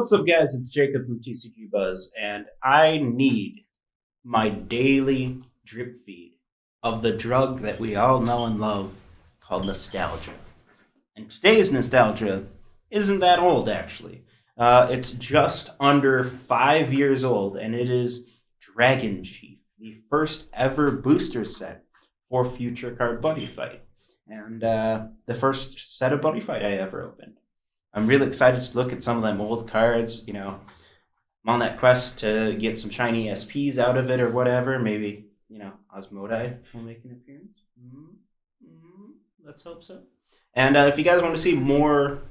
What's up, guys? It's Jacob from TCG Buzz, and I need my daily drip feed of the drug that we all know and love called nostalgia. And today's nostalgia isn't that old, actually. It's just under 5 years old, and it is Dragon Chief, the first ever booster set for Future Card Buddyfight, and the first set of Buddyfight I ever opened. I'm really excited to look at some of them old cards. You know, I'm on that quest to get some shiny SPs out of it or whatever. Maybe, Asmodai will make an appearance. Let's hope so. And if you guys want to see more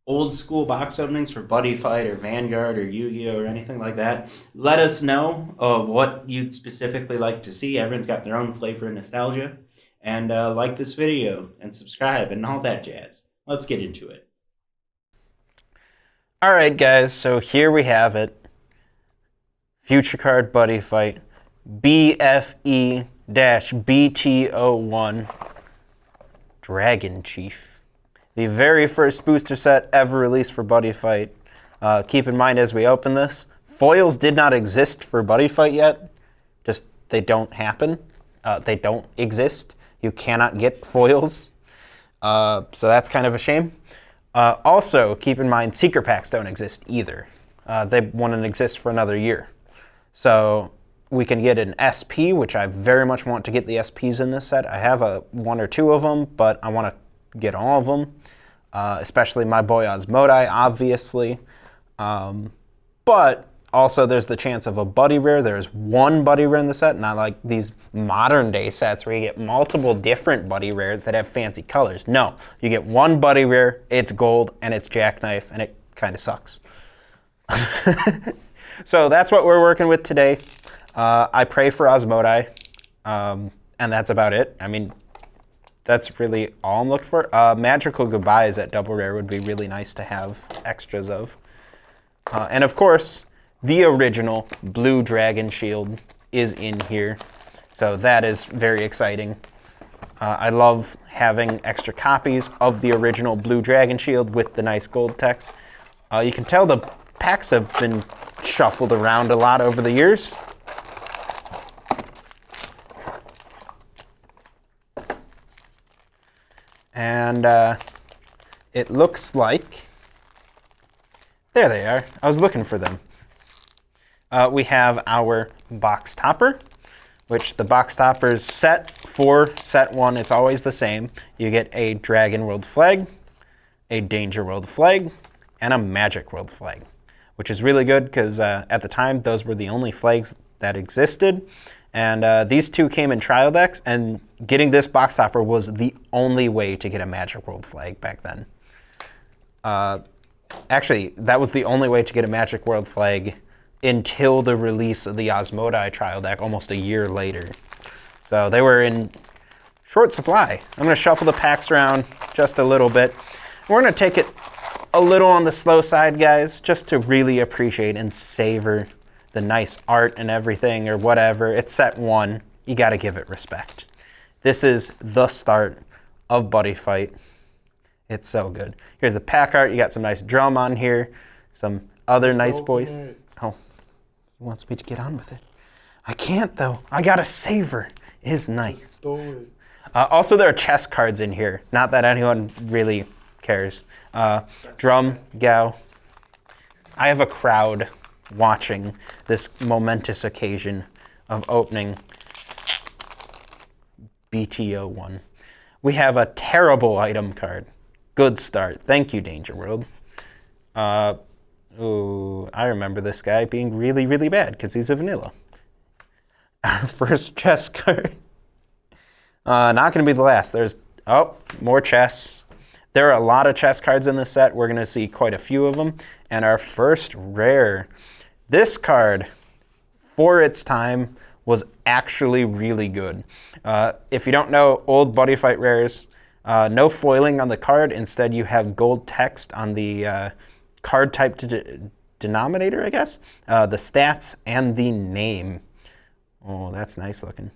old school box openings for Buddyfight or Vanguard or Yu-Gi-Oh! Or anything like that, let us know what you'd specifically like to see. Everyone's got their own flavor and nostalgia. And like this video and subscribe and all that jazz. Let's get into it. Alright guys, so here we have it. Future Card Buddyfight BFE-BT01 Dragon Chief. The very first booster set ever released for Buddyfight. Keep in mind as we open this, foils did not exist for Buddyfight yet. Just, they don't happen. They don't exist. You cannot get foils. So that's kind of a shame. Also, keep in mind, secret packs don't exist either. They won't exist for another year. So we can get an SP, which I very much want to get the SPs in this set. I have one or two of them, but I want to get all of them, especially my boy Asmodai, obviously. But also there's the chance of a buddy rare. There's one buddy rare in the set, not like these modern day sets where you get multiple different buddy rares that have fancy colors. No, you get one buddy rare, it's gold, and it's jackknife, and it kind of sucks. So that's what we're working with today. I pray for Asmodai, and that's about it. I mean, that's really all I'm looking for. Magical Goodbyes at double rare would be really nice to have extras of. And of course, the original Blue Dragon Shield is in here, so that is very exciting. I love having extra copies of the original Blue Dragon Shield with the nice gold text. You can tell the packs have been shuffled around a lot over the years. And it looks like, there they are. I was looking for them. We have our box topper, which the box topper's set for set one. It's always the same. You get a Dragon World flag, a Danger World flag, and a Magic World flag, which is really good because at the time those were the only flags that existed. And these two came in trial decks, and getting this box topper was the only way to get a Magic World flag back then. Actually, that was the only way to get a Magic World flag until the release of the Asmodai trial deck almost a year later. So they were in short supply. I'm going to shuffle the packs around just a little bit. We're going to take it a little on the slow side, guys, just to really appreciate and savor the nice art and everything or whatever. It's set one. You got to give it respect. This is the start of Buddyfight. It's so good. Here's the pack art. You got some nice drum on here. Some other nice boys. Oh, he wants me to get on with it. I can't, though. I got to savor his nice. Also, there are chess cards in here. Not that anyone really cares. Drum, Gao. I have a crowd watching this momentous occasion of opening BT01. We have a terrible item card. Good start. Thank you, Danger World. Ooh, I remember this guy being really, really bad because he's a vanilla. Our first chess card. Not going to be the last. There's, more chess. There are a lot of chess cards in this set. We're going to see quite a few of them. And our first rare. This card, for its time, was actually really good. If you don't know old Buddyfight rares, no foiling on the card. Instead, you have gold text on the card type denominator, I guess. The stats and the name. Oh, that's nice looking.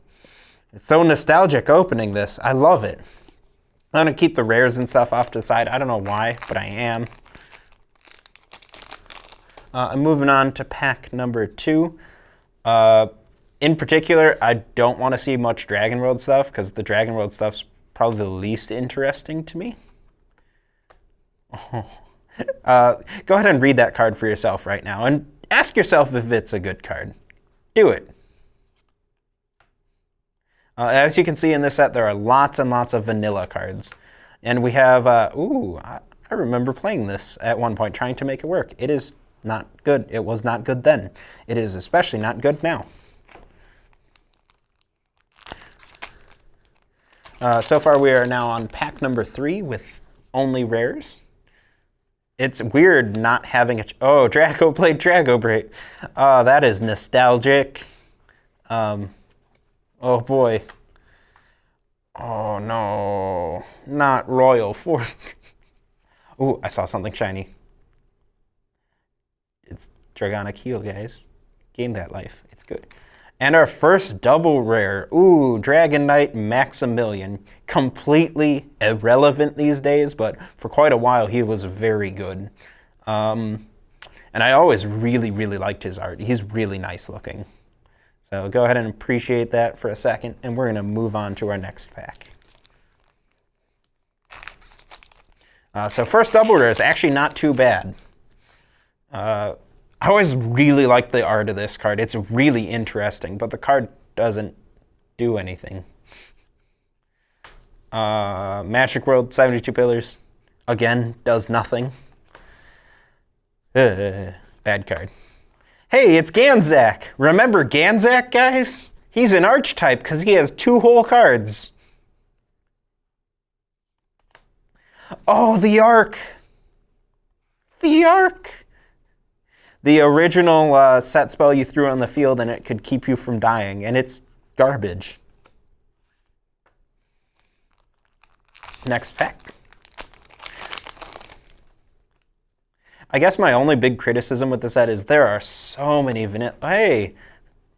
It's so nostalgic opening this. I love it. I'm going to keep the rares and stuff off to the side. I don't know why, but I am. I'm moving on to pack number 2. In particular, I don't want to see much Dragon World stuff because the Dragon World stuff's probably the least interesting to me. Go ahead and read that card for yourself right now and ask yourself if it's a good card. Do it. As you can see in this set, there are lots and lots of vanilla cards. And we have, I remember playing this at one point, trying to make it work. It is not good. It was not good then. It is especially not good now. So far, we are now on pack number 3 with only rares. It's weird not having a... Oh, Draco played Drago Break. Oh, that is nostalgic. Oh, boy. Oh, no. Not Royal Fork. Ooh, I saw something shiny. It's Dragonic Heal, guys. Gain that life. It's good. And our first double rare. Ooh, Dragon Knight Maximilian. Completely irrelevant these days, but for quite a while he was very good. And I always really, really liked his art. He's really nice looking. So go ahead and appreciate that for a second, and we're going to move on to our next pack. So first double rare is actually not too bad. I always really liked the art of this card. It's really interesting, but the card doesn't do anything. Magic World, 72 Pillars. Again, does nothing. Bad card. Hey, it's Ganzak. Remember Ganzak, guys? He's an archetype because he has 2 whole cards. Oh, the Ark. The Ark. The original set spell you threw on the field and it could keep you from dying, and it's garbage. Next pack. I guess my only big criticism with the set is there are so many vanilla... Hey,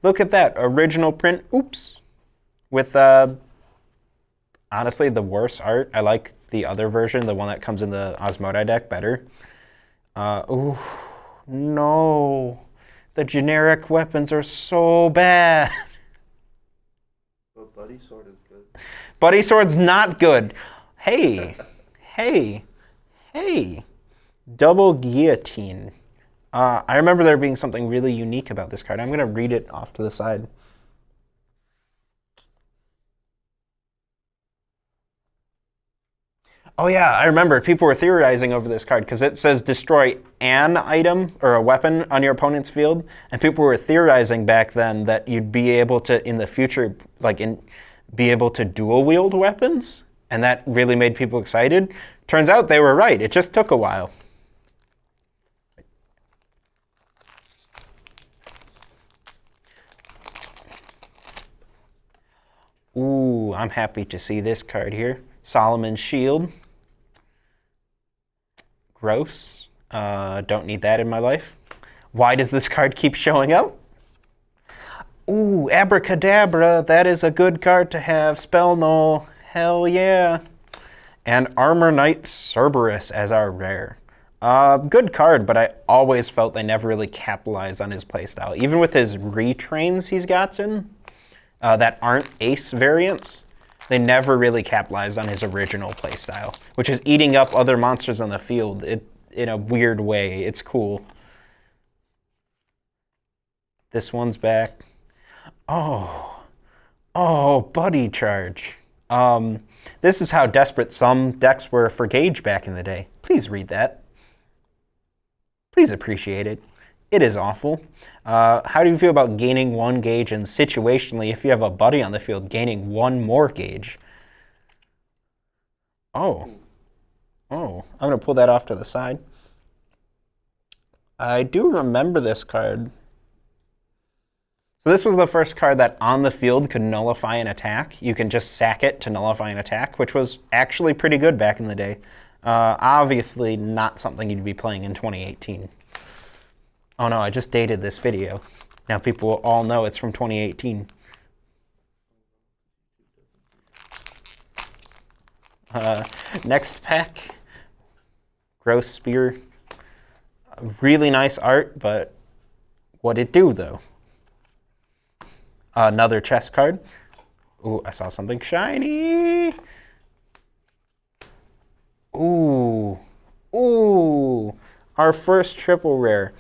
look at that. Original print. Oops. With, honestly, the worse art. I like the other version, the one that comes in the Asmodai deck, better. Ooh, no. The generic weapons are so bad. But Buddy Sword is good. Buddy Sword's not good. Hey, hey, hey. Double Guillotine. I remember there being something really unique about this card. I'm going to read it off to the side. Oh yeah, I remember. People were theorizing over this card because it says destroy an item or a weapon on your opponent's field. And people were theorizing back then that you'd be able to, in the future, be able to dual wield weapons. And that really made people excited. Turns out they were right. It just took a while. Ooh, I'm happy to see this card here. Solomon's Shield. Gross. Don't need that in my life. Why does this card keep showing up? Ooh, Abracadabra. That is a good card to have. Spell Null. Hell yeah. And Armorknight Cerberus as our rare. Good card, but I always felt they never really capitalized on his playstyle. Even with his retrains he's gotten, that aren't ace variants, they never really capitalized on his original playstyle, which is eating up other monsters on the field in a weird way. It's cool. This one's back. Oh, Buddy Charge. This is how desperate some decks were for Gauge back in the day. Please read that. Please appreciate it. It is awful. How do you feel about gaining 1 gauge and situationally, if you have a buddy on the field, gaining 1 more gauge? Oh, I'm going to pull that off to the side. I do remember this card. So this was the first card that on the field could nullify an attack. You can just sack it to nullify an attack, which was actually pretty good back in the day. Obviously not something you'd be playing in 2018. Oh no, I just dated this video. Now people will all know it's from 2018. Next pack. Gross Spear. Really nice art, but what'd it do, though? Another chest card. Ooh, I saw something shiny. Ooh. Ooh. Our first triple rare.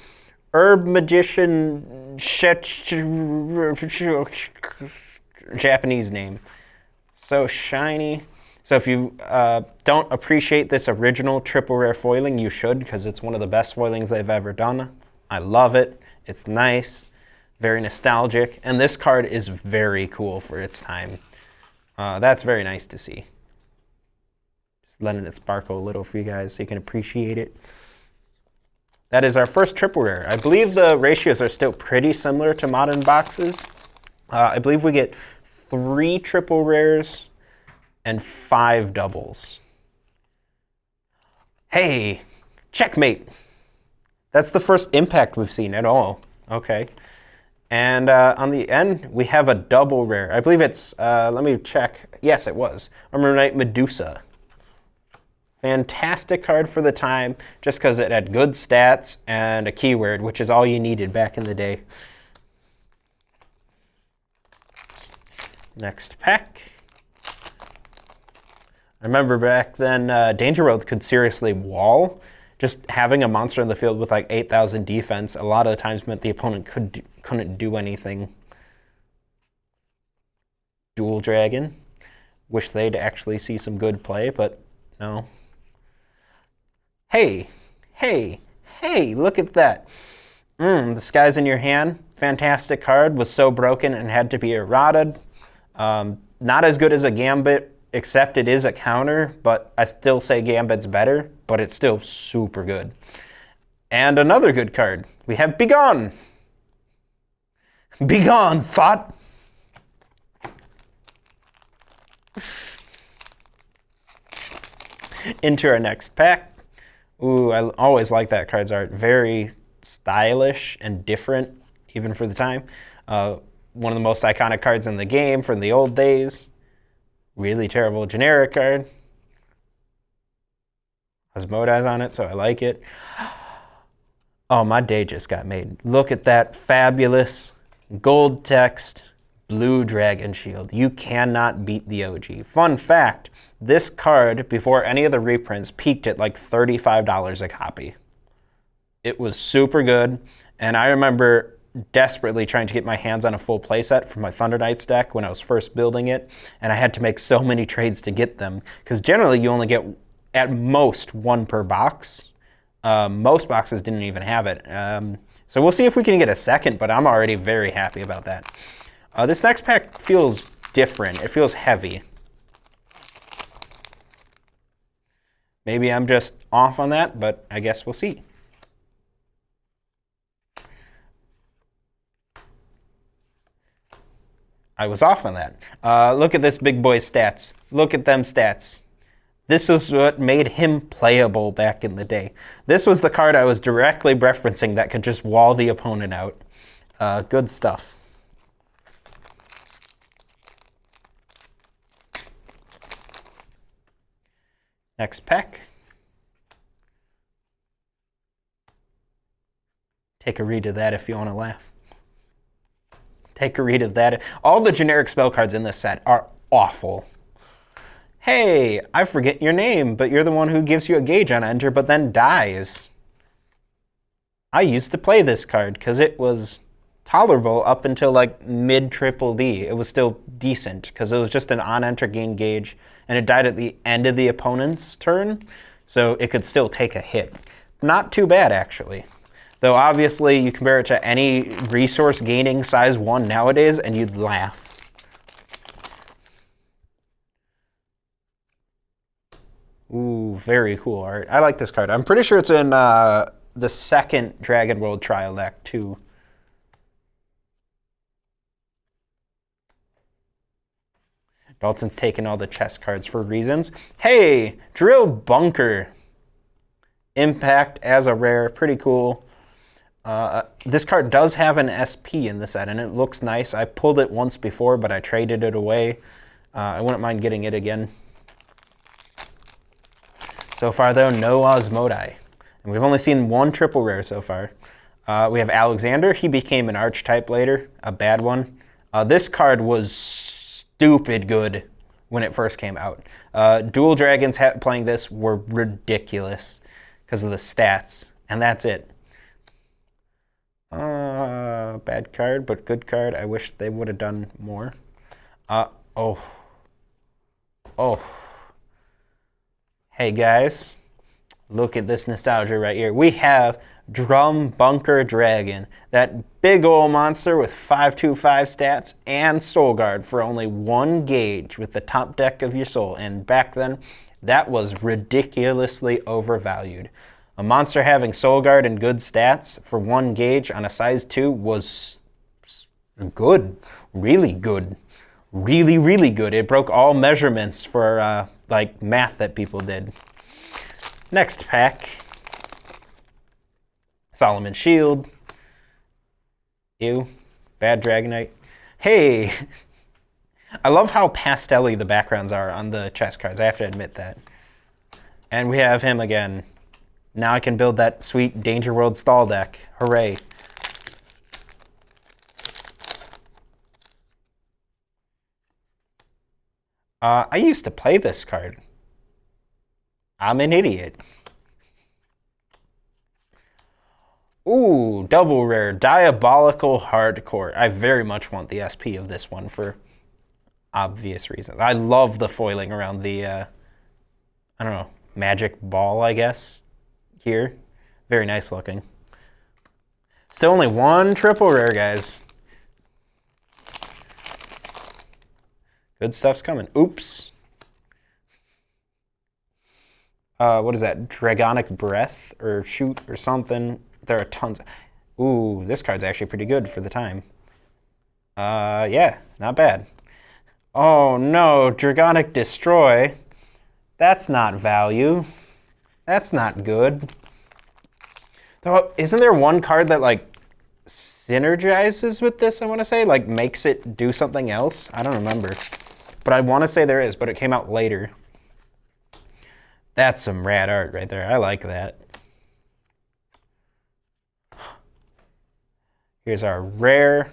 Herb Magician Japanese name. So shiny. So if you don't appreciate this original triple rare foiling, you should, because it's one of the best foilings they've ever done. I love it. It's nice, very nostalgic, and this card is very cool for its time. That's very nice to see. Just letting it sparkle a little for you guys so you can appreciate it. That is our first triple rare. I believe the ratios are still pretty similar to modern boxes. I believe we get 3 triple rares and 5 doubles. Hey, checkmate. That's the first impact we've seen at all. Okay. And on the end, we have a double rare. I believe it's, let me check. Yes, it was. Armorknight Medusa. Fantastic card for the time, just because it had good stats and a keyword, which is all you needed back in the day. Next pack. I remember back then, Danger World could seriously wall. Just having a monster in the field with like 8,000 defense a lot of the times meant the opponent couldn't do anything. Dual Dragon. Wish they'd actually see some good play, but no. Hey, hey, hey, look at that. The Sky's in your hand. Fantastic card. Was so broken and had to be eroded. Not as good as a Gambit, except it is a counter, but I still say Gambit's better, but it's still super good. And another good card. We have Begone. Begone, thought. Into our next pack. Ooh, I always like that card's art. Very stylish and different, even for the time. One of the most iconic cards in the game from the old days. Really terrible generic card. Asmodai's on it, so I like it. Oh, my day just got made. Look at that fabulous gold text blue dragon shield. You cannot beat the OG. Fun fact. This card, before any of the reprints, peaked at like $35 a copy. It was super good, and I remember desperately trying to get my hands on a full playset for my Thunder Knights deck when I was first building it, and I had to make so many trades to get them, because generally you only get at most 1 per box. Most boxes didn't even have it. So we'll see if we can get a second, but I'm already very happy about that. This next pack feels different. It feels heavy. Maybe I'm just off on that, but I guess we'll see. I was off on that. Look at this big boy's stats. Look at them stats. This is what made him playable back in the day. This was the card I was directly referencing that could just wall the opponent out. Good stuff. Next pack. Take a read of that if you want to laugh. Take a read of that. All the generic spell cards in this set are awful. Hey, I forget your name, but you're the one who gives you a gauge on enter but then dies. I used to play this card because it was tolerable up until like mid triple D. It was still decent because it was just an on enter gain gauge, and it died at the end of the opponent's turn, so it could still take a hit. Not too bad, actually. Though obviously you compare it to any resource gaining size 1 nowadays and you'd laugh. Ooh, very cool art. I like this card. I'm pretty sure it's in the second Dragon World trial deck too. Dalton's taking all the chest cards for reasons. Hey, Drill Bunker. Impact as a rare, pretty cool. This card does have an SP in the set, and it looks nice. I pulled it once before, but I traded it away. I wouldn't mind getting it again. So far, though, no Asmodai. And we've only seen one triple rare so far. We have Alexander. He became an archetype later, a bad one. This card was stupid good when it first came out. Dual Dragons playing this were ridiculous because of the stats, and that's it. Bad card, but good card. I wish they would have done more. Oh. Hey guys, look at this nostalgia right here. We have Drum Bunker Dragon, that big old monster with 5/2/5 stats and Soul Guard for only 1 gauge with the top deck of your soul. And back then, that was ridiculously overvalued. A monster having Soul Guard and good stats for 1 gauge on a size 2 was good, really good, really, really good. It broke all measurements for like math that people did. Next pack. Solomon Shield. Ew. Bad Dragon Knight. Hey! I love how pastel-y the backgrounds are on the chess cards. I have to admit that. And we have him again. Now I can build that sweet Danger World stall deck. Hooray. I used to play this card. I'm an idiot. Ooh, double rare, Diabolical Hardcore. I very much want the SP of this one for obvious reasons. I love the foiling around the, I don't know, magic ball, I guess, here. Very nice looking. Still only 1 triple rare, guys. Good stuff's coming. Oops. What is that? Dragonic Breath or Shoot or something. There are tons. Ooh, this card's actually pretty good for the time. Yeah, not bad. Oh no, Dragonic Destroy. That's not value. That's not good. Though, isn't there one card that like synergizes with this, I want to say? Like makes it do something else? I don't remember. But I want to say there is, but it came out later. That's some rad art right there. I like that. Here's our rare,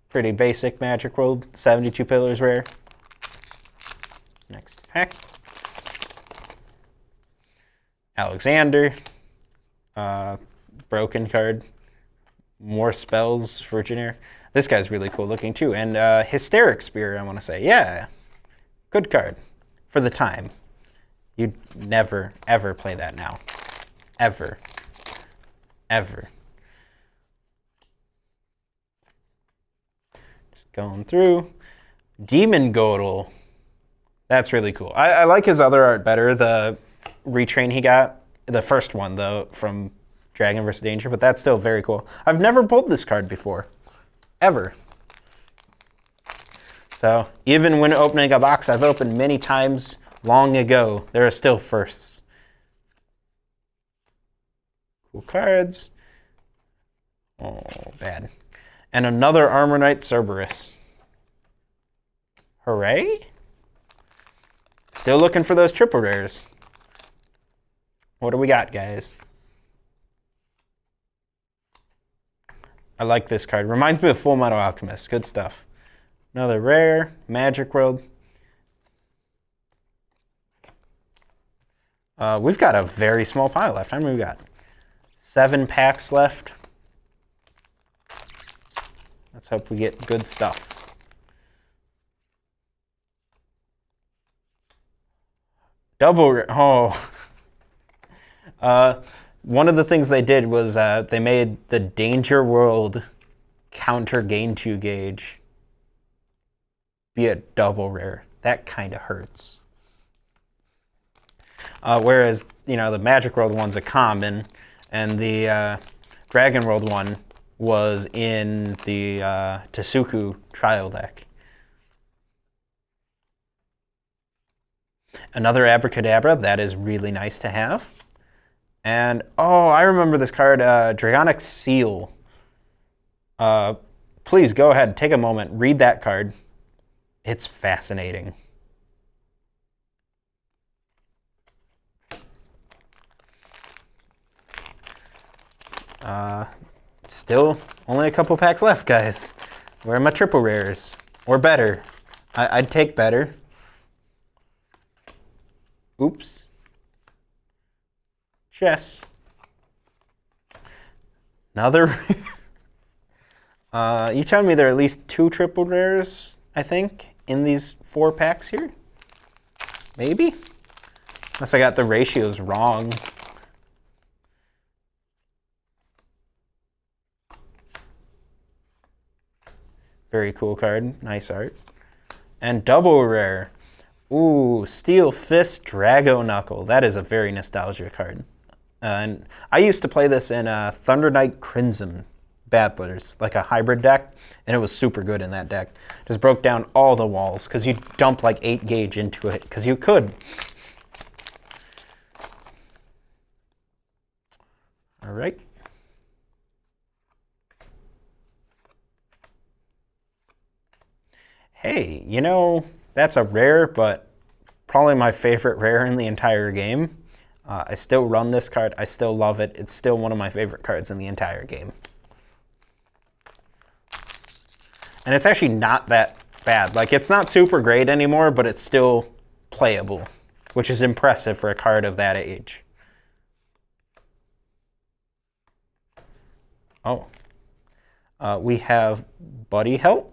pretty basic Magic World, 72 Pillars rare. Next pack. Alexander, broken card, more spells for Junior. This guy's really cool looking too, and Hysteric Spear, I want to say. Yeah, good card for the time. You'd never, ever play that now. Ever. Ever. Going through. Demon Godel. That's really cool. I like his other art better, the retrain he got. The first one, though, from Dragon vs. Danger, but that's still very cool. I've never pulled this card before. Ever. So, even when opening a box I've opened many times long ago, there are still firsts. Cool cards. Oh, bad. And another Armorknight Cerberus. Hooray! Still looking for those triple rares. What do we got, guys? I like this card. Reminds me of Full Metal Alchemist. Good stuff. Another rare. Magic World. We've got a very small pile left. How many we got? 7 packs left. Let's hope we get good stuff. Double, oh. One of the things they did was they made the Danger World counter gain 2 gauge be a double rare. That kind of hurts. Whereas, you know, the Magic World one's a common, and the Dragon World one was in the Tsuku trial deck. Another Abracadabra, that is really nice to have. And, oh, I remember this card, Dragonic Seal. Please go ahead, take a moment, read that card. It's fascinating. Still only a couple packs left, guys. Where are my triple rares? Or better. I'd take better. Oops. Chess. Another rare. You telling me there are at least 2 triple rares, I think, in these 4 packs here? Maybe? Unless I got the ratios wrong. Very cool card. Nice art. And double rare. Ooh, Steel Fist Drago Knuckle. That is a very nostalgic card. And I used to play this in Thunder Knight Crimson Battlers, like a hybrid deck, and it was super good in that deck. Just broke down all the walls, because you dump like 8 gauge into it, because you could. All right. Hey, you know, that's a rare, but probably my favorite rare in the entire game. I still run this card. I still love it. It's still one of my favorite cards in the entire game. And it's actually not that bad. Like, it's not super great anymore, but it's still playable, which is impressive for a card of that age. Oh. We have Buddy Help.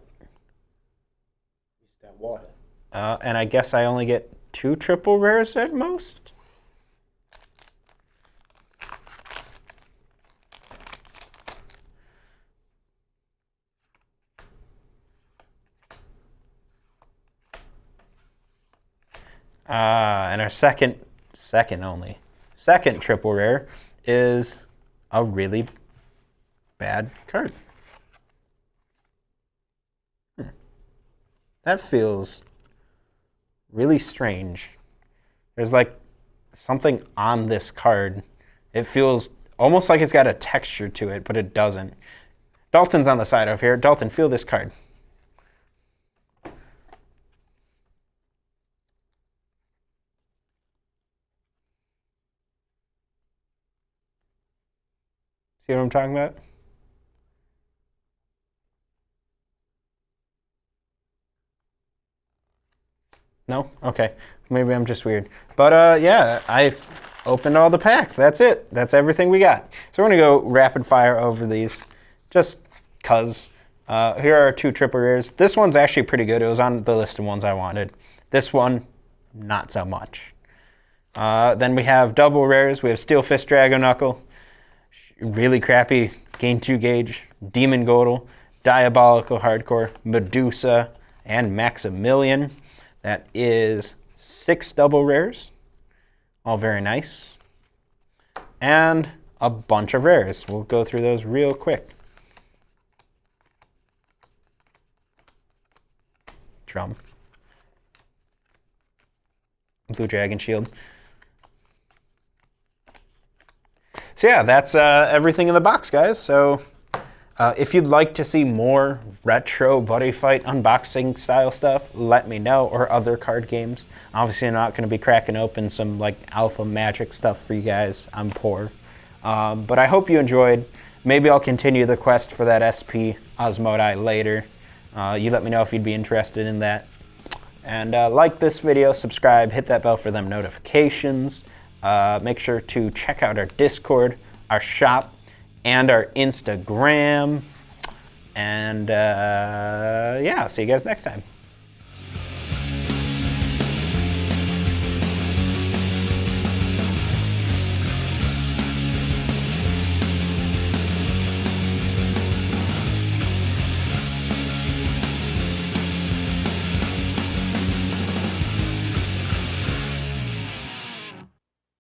Water. And I guess I only get 2 triple rares at most? And our second triple rare is a really bad card. That feels really strange. There's like something on this card. It feels almost like it's got a texture to it, but it doesn't. Dalton's on the side over here. Dalton, feel this card. See what I'm talking about? No? Okay. Maybe I'm just weird. But yeah, I opened all the packs. That's it. That's everything we got. So we're going to go rapid fire over these just because. Here are 2 triple rares. This one's actually pretty good. It was on the list of ones I wanted. This one, not so much. Then we have double rares. We have Steel Fist Drago Knuckle. Really crappy. Gain 2 gauge. Demon Godel. Diabolical Hardcore. Medusa. And Maximilian. That is 6 double rares, all very nice, and a bunch of rares. We'll go through those real quick. Drum. Blue Dragon Shield. So yeah, that's everything in the box, guys. So if you'd like to see more retro Buddy Fight unboxing style stuff, let me know, or other card games. Obviously, I'm not going to be cracking open some like Alpha Magic stuff for you guys. I'm poor. But I hope you enjoyed. Maybe I'll continue the quest for that SP Asmodai later. You let me know if you'd be interested in that. And like this video, subscribe, hit that bell for them notifications. Make sure to check out our Discord, our shop, and our Instagram. And yeah, I'll see you guys next time.